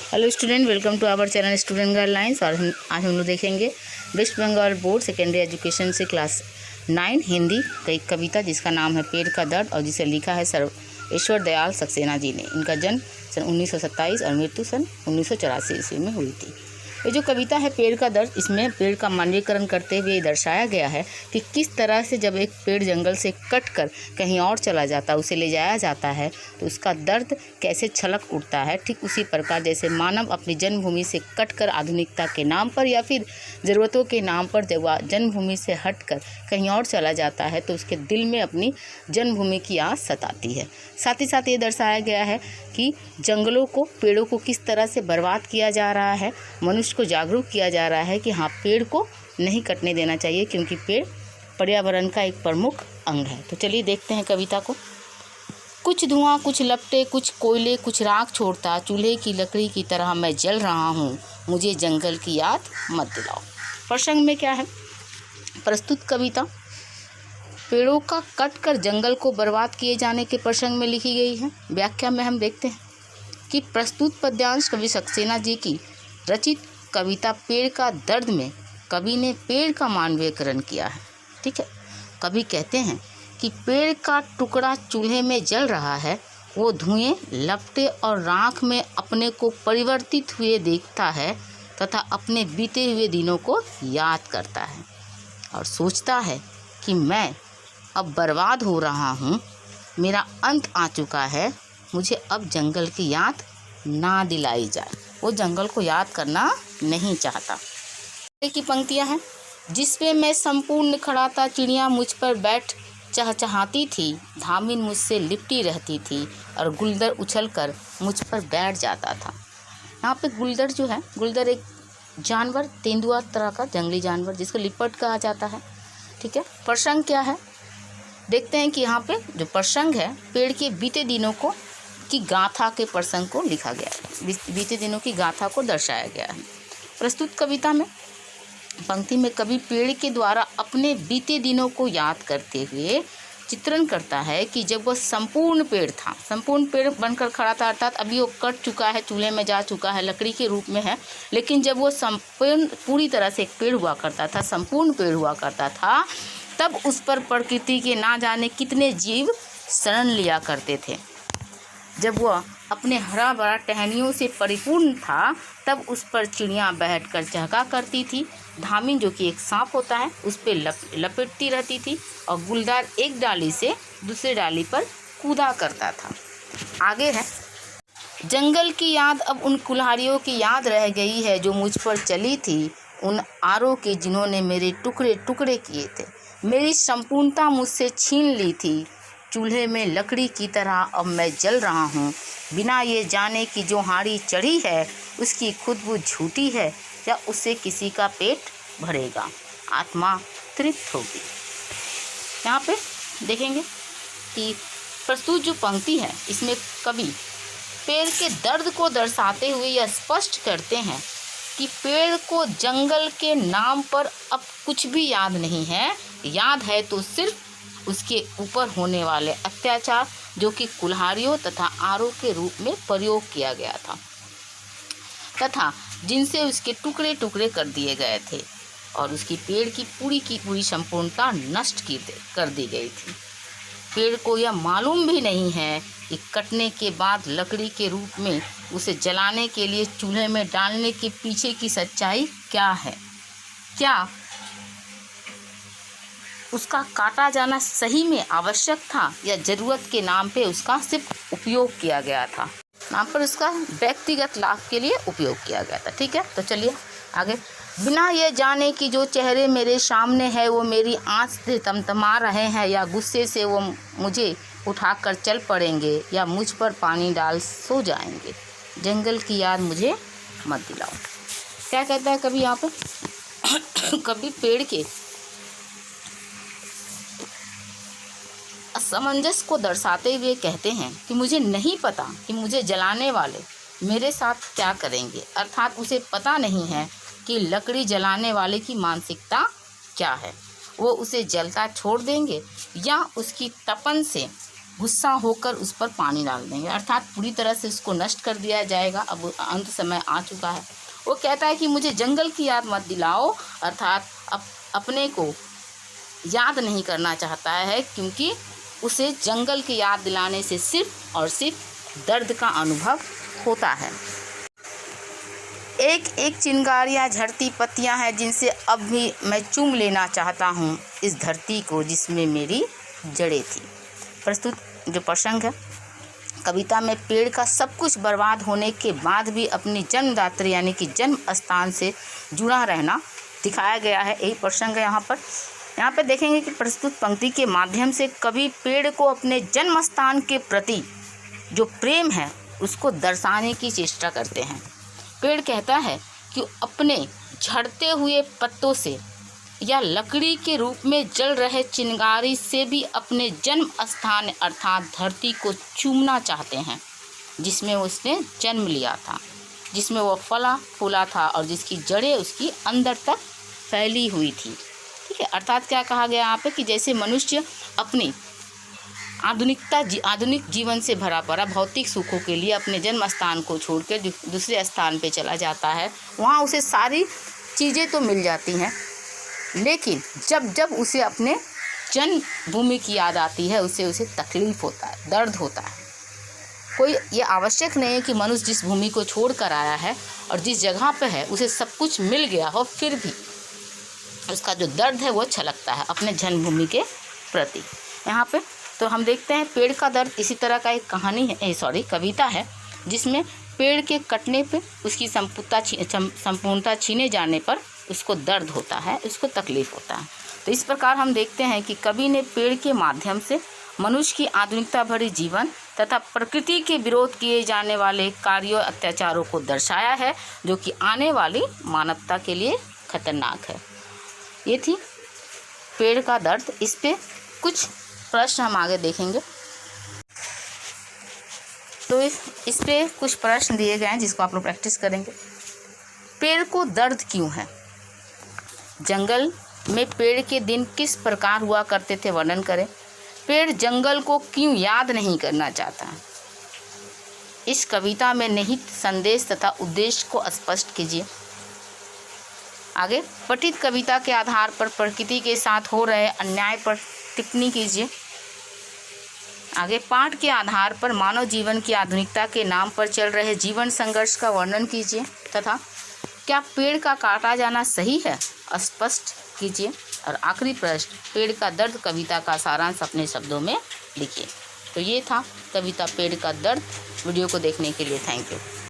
Hello student, welcome to our channel student guidelines. और आज हम लोग देखेंगे West Bengal board secondary education से क्लास 9 हिंदी का एक कविता जिसका नाम है पेड़ का दर्द और जिसे लिखा है ईश्वर दयाल सक्सेना जी ने। इनका जन्म सन 1927 और मृत्यु सन 1984 ईस्वी में हुई थी। ये जो कविता है पेड़ का दर्द, इसमें पेड़ का मानवीकरण करते हुए दर्शाया गया है कि किस तरह से जब एक पेड़ जंगल से कट कर कहीं और चला जाता है, उसे ले जाया जाता है, तो उसका दर्द कैसे छलक उठता है। ठीक उसी प्रकार जैसे मानव अपनी जन्मभूमि से कट कर आधुनिकता के नाम पर या फिर ज़रूरतों के नाम पर जब वह जन्मभूमि से हट कर कहीं और चला जाता है तो उसके दिल में अपनी जन्मभूमि की याद सताती है। साथ ही साथ ये दर्शाया गया है कि जंगलों को, पेड़ों को किस तरह से बर्बाद किया जा रहा है। मनुष्य को जागरूक किया जा रहा है कि हाँ, पेड़ को नहीं कटने देना चाहिए क्योंकि पेड़ पर्यावरण का एक प्रमुख अंग है। तो चलिए देखते हैं कविता को। कुछ धुआं, कुछ लपटे, कुछ कोयले, कुछ राख छोड़ता, चूल्हे की लकड़ी की तरह मैं जल रहा हूँ, मुझे जंगल की याद मत दिलाओ। प्रसंग में क्या है? प्रस्तुत कविता पेड़ों का कट कर जंगल को बर्बाद किए जाने के प्रसंग में लिखी गई है। व्याख्या में हम देखते हैं कि प्रस्तुत पद्यांश कवि सक्सेना जी की रचित कविता पेड़ का दर्द में कवि ने पेड़ का मानवीकरण किया है। ठीक है, कवि कहते हैं कि पेड़ का टुकड़ा चूल्हे में जल रहा है, वो धुएं, लपटे और राख में अपने को परिवर्तित हुए देखता है तथा अपने बीते हुए दिनों को याद करता है और सोचता है कि मैं अब बर्बाद हो रहा हूँ, मेरा अंत आ चुका है, मुझे अब जंगल की याद ना दिलाई जाए। वो जंगल को याद करना नहीं चाहता। की पंक्तियाँ हैं, जिस पे मैं संपूर्ण खड़ा था, चिड़िया मुझ पर बैठ चहचहाती थी, धामिन मुझसे लिपटी रहती थी और गुलदर उछलकर मुझ पर बैठ जाता था। यहाँ पे गुलदर जो है, गुलदर एक जानवर, तेंदुआ तरह का जंगली जानवर जिसको लिपट कहा जाता है। ठीक है, प्रसंग क्या है देखते हैं कि यहाँ पे जो प्रसंग है पेड़ के बीते दिनों को की गाथा के प्रसंग को लिखा गया है, बीते दिनों की गाथा को दर्शाया गया है। प्रस्तुत कविता में पंक्ति में कवि पेड़ के द्वारा अपने बीते दिनों को याद करते हुए चित्रण करता है कि जब वह संपूर्ण पेड़ था, संपूर्ण पेड़ बनकर खड़ा था, अर्थात अभी वो कट चुका है, चूल्हे में जा चुका है, लकड़ी के रूप में है, लेकिन जब वो संपूर्ण पूरी तरह से एक पेड़ हुआ करता था, संपूर्ण पेड़ हुआ करता था, तब उस पर प्रकृति के ना जाने कितने जीव शरण लिया करते थे। जब वह अपने हरा भरा टहनियों से परिपूर्ण था, तब उस पर चिड़ियाँ बैठकर चहका करती थी, धामिन जो कि एक सांप होता है उस पर लपेटती रहती थी और गुलदार एक डाली से दूसरे डाली पर कूदा करता था। आगे है, जंगल की याद अब उन कुल्हाड़ियों की याद रह गई है जो मुझ पर चली थी, उन आरों के जिन्होंने मेरे टुकड़े टुकड़े किए थे, मेरी संपूर्णता मुझसे छीन ली थी, चूल्हे में लकड़ी की तरह अब मैं जल रहा हूँ, बिना ये जाने कि जो हांडी चढ़ी है उसकी खुशबू झूठी है या उससे किसी का पेट भरेगा, आत्मा तृप्त होगी। यहाँ पे देखेंगे कि प्रस्तुत जो पंक्ति है इसमें कवि पेड़ के दर्द को दर्शाते हुए यह स्पष्ट करते हैं कि पेड़ को जंगल के नाम पर अब कुछ भी याद नहीं है, याद है तो सिर्फ उसके ऊपर होने वाले अत्याचार जो कि कुल्हाड़ियों तथा आरों के रूप में प्रयोग किया गया था तथा जिनसे उसके टुकड़े टुकड़े कर दिए गए थे और उसकी पेड़ की पूरी संपूर्णता नष्ट कर दी गई थी। पेड़ को यह मालूम भी नहीं है कि कटने के बाद लकड़ी के रूप में उसे जलाने के लिए चूल्हे में डालने के पीछे की सच्चाई क्या है। क्या उसका काटा जाना सही में आवश्यक था या ज़रूरत के नाम पे उसका सिर्फ उपयोग किया गया था, नाम पर उसका व्यक्तिगत लाभ के लिए उपयोग किया गया था। ठीक है, तो चलिए आगे। बिना ये जाने कि जो चेहरे मेरे सामने है वो मेरी आँच से तमतमा रहे हैं या गुस्से से वो मुझे उठाकर चल पड़ेंगे या मुझ पर पानी डाल सो जाएंगे, जंगल की याद मुझे मत दिलाओ। क्या कहता है कभी यहाँ पर? कभी पेड़ के असमंजस को दर्शाते हुए कहते हैं कि मुझे नहीं पता कि मुझे जलाने वाले मेरे साथ क्या करेंगे, अर्थात उसे पता नहीं है कि लकड़ी जलाने वाले की मानसिकता क्या है, वो उसे जलता छोड़ देंगे या उसकी तपन से गुस्सा होकर उस पर पानी डाल देंगे, अर्थात पूरी तरह से उसको नष्ट कर दिया जाएगा। अब अंत समय आ चुका है। वो कहता है कि मुझे जंगल की याद मत दिलाओ, अर्थात अपने को याद नहीं करना चाहता है, क्योंकि उसे जंगल की याद दिलाने से सिर्फ और सिर्फ दर्द का अनुभव होता है। एक एक चिंगारियाँ झड़ती पत्तियाँ हैं जिनसे अब भी मैं चूम लेना चाहता हूँ इस धरती को जिसमें मेरी जड़ें थी। प्रस्तुत जो प्रसंग है कविता में, पेड़ का सब कुछ बर्बाद होने के बाद भी अपनी जन्मदात्री यानी कि जन्म स्थान से जुड़ा रहना दिखाया गया है। यही प्रसंग है यहाँ पे देखेंगे कि प्रस्तुत पंक्ति के माध्यम से कवि पेड़ को अपने जन्म स्थान के प्रति जो प्रेम है उसको दर्शाने की चेष्टा करते हैं। पेड़ कहता है कि अपने झड़ते हुए पत्तों से या लकड़ी के रूप में जल रहे चिंगारी से भी अपने जन्म स्थान अर्थात धरती को चूमना चाहते हैं, जिसमें उसने जन्म लिया था, जिसमें वो फला फूला था और जिसकी जड़ें उसकी अंदर तक फैली हुई थी। ठीक है, अर्थात क्या कहा गया यहाँ पे कि जैसे मनुष्य अपनी आधुनिक जीवन से भरा पड़ा भौतिक सुखों के लिए अपने जन्म स्थान को छोड़कर दूसरे स्थान पे चला जाता है, वहाँ उसे सारी चीज़ें तो मिल जाती हैं, लेकिन जब उसे अपने जन्मभूमि की याद आती है उसे तकलीफ़ होता है, दर्द होता है। कोई ये आवश्यक नहीं है कि मनुष्य जिस भूमि को छोड़ कर आया है और जिस जगह पे है उसे सब कुछ मिल गया हो, फिर भी उसका जो दर्द है वो छलकता है अपने जन्मभूमि के प्रति। यहाँ पे तो हम देखते हैं पेड़ का दर्द इसी तरह का एक कविता है जिसमें पेड़ के कटने पे उसकी संपूर्णता छीने जाने पर उसको दर्द होता है, उसको तकलीफ़ होता है। तो इस प्रकार हम देखते हैं कि कवि ने पेड़ के माध्यम से मनुष्य की आधुनिकता भरी जीवन तथा प्रकृति के विरोध किए जाने वाले कार्यों अत्याचारों को दर्शाया है, जो कि आने वाली मानवता के लिए खतरनाक है। ये थी पेड़ का दर्द। इस पे कुछ प्रश्न हम आगे देखेंगे। तो इस पे कुछ प्रश्न दिए गए हैं जिसको आप लोग प्रैक्टिस करेंगे। पेड़ को दर्द क्यों है? जंगल में पेड़ के दिन किस प्रकार हुआ करते थे, वर्णन करें। पेड़ जंगल को क्यों याद नहीं करना चाहता? इस कविता में निहित संदेश तथा उद्देश्य को स्पष्ट कीजिए। आगे, पठित कविता के आधार पर प्रकृति के साथ हो रहे अन्याय पर टिप्पणी कीजिए। आगे, पाठ के आधार पर मानव जीवन की आधुनिकता के नाम पर चल रहे जीवन संघर्ष का वर्णन कीजिए तथा क्या पेड़ का काटा जाना सही है, स्पष्ट कीजिए। और आखिरी प्रश्न, पेड़ का दर्द कविता का सारांश अपने शब्दों में लिखिए। तो ये था कविता पेड़ का दर्द। वीडियो को देखने के लिए थैंक यू।